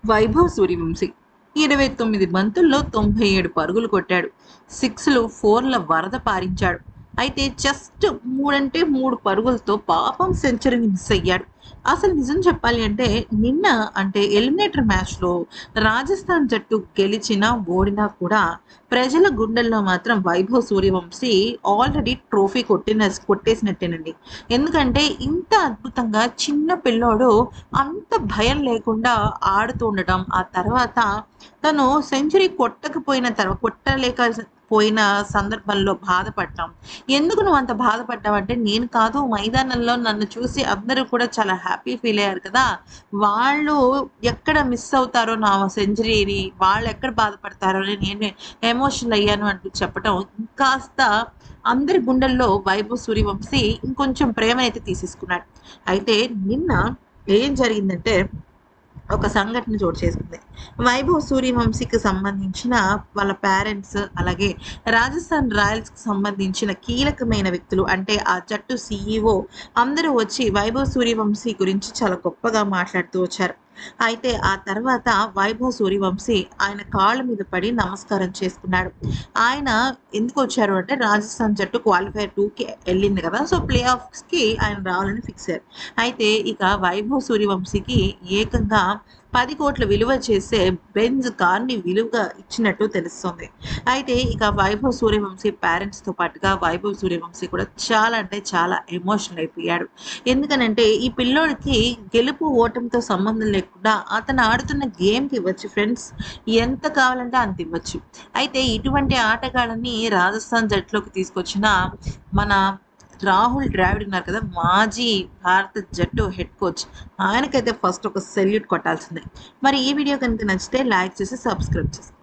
వైభవ్ సూర్యవంశీ 29 బంతుల్లో 97 పరుగులు కొట్టాడు. సిక్స్లు, ఫోర్ల వరద పారించాడు. అయితే జస్ట్ మూడంటే మూడు పరుగులతో పాపం సెంచరీని మిస్ అయ్యాడు. అసలు నిజం చెప్పాలి అంటే నిన్న అంటే ఎలిమినేటర్ మ్యాచ్లో రాజస్థాన్ జట్టు గెలిచినా ఓడినా కూడా ప్రజల గుండెల్లో మాత్రం వైభవ్ సూర్యవంశీ ఆల్రెడీ ట్రోఫీ కొట్టేసినట్టేనండి. ఎందుకంటే ఇంత అద్భుతంగా చిన్న పిల్లోడు అంత భయం లేకుండా ఆడుతూ ఉండటం, ఆ తర్వాత తను సెంచరీ కొట్టలేకపోయిన సందర్భంలో బాధపడటం. ఎందుకు నువ్వు అంత బాధపడ్డావంటే, నేను కాదు మైదానంలో నన్ను చూసి అందరూ కూడా చాలా హ్యాపీ ఫీల్ అయ్యారు కదా! వాళ్ళు ఎక్కడ మిస్ అవుతారో నా సెంచరీని, వాళ్ళు ఎక్కడ బాధపడతారో అని నేను ఎమోషనల్ అయ్యాను అంటూ చెప్పటం, ఇంకాస్త అందరి గుండెల్లో వైభవ్ సూర్యవంశీ ఇంకొంచెం ప్రేమనైతే తీసేసుకున్నాడు. అయితే నిన్న ఏం జరిగిందంటే ఒక సంఘటన చోటు చేసుకుంది. వైభవ్ సూర్యవంశీకి సంబంధించిన వాళ్ళ పేరెంట్స్, అలాగే రాజస్థాన్ రాయల్స్‌కి సంబంధించిన కీలకమైన వ్యక్తులు అంటే ఆ జట్టు సీఈఓ అందరూ వచ్చి వైభవ్ సూర్యవంశీ గురించి చాలా గొప్పగా మాట్లాడుతూ వచ్చారు. అయితే ఆ తర్వాత వైభవ్ సూర్యవంశీ ఆయన కాళ్ళ మీద పడి నమస్కారం చేసుకున్నాడు. ఆయన ఎందుకొచ్చారు అంటే రాజస్థాన్ జట్టు క్వాలిఫైర్ 2కి ఎళ్ళింది కదా! సో, ప్లే ఆఫ్స్‌కి ఆయన రావాలని ఫిక్స్ అయ్యారు. అయితే ఇక వైభవ్ సూర్యవంశీకి ఏకంగా 10,00,00,000 విలువ చేసే బెంజ్ కార్‌ని విలువగా ఇచ్చినట్టు తెలుస్తోంది. అయితే ఇక వైభవ్ సూర్యవంశీ పేరెంట్స్‌తో పాటుగా వైభవ్ సూర్యవంశీ కూడా చాలా అంటే చాలా ఎమోషనల్ అయిపోయాడు. ఎందుకనంటే ఈ పిల్లోడికి గెలుపు, ఓటమితో సంబంధం లేకుండా అతను ఆడుతున్న గేమ్‌కి ఇవ్వచ్చు ఫ్రెండ్స్. ఎంత కావాలంటే అంత ఇవ్వచ్చు. అయితే ఇటువంటి ఆటగాళ్ళని రాజస్థాన్ జట్టులోకి తీసుకొచ్చిన మన రాహుల్ ద్రావిడ్ ఉన్నారు కదా! మాజీ భారత జట్టు హెడ్ కోచ్. ఆయనకైతే ఫస్ట్ ఒక సెల్యూట్ కొట్టాల్సిందే. మరి ఈ వీడియో కనుక నచ్చితే లైక్ చేసి సబ్స్క్రైబ్ చేసుకోండి.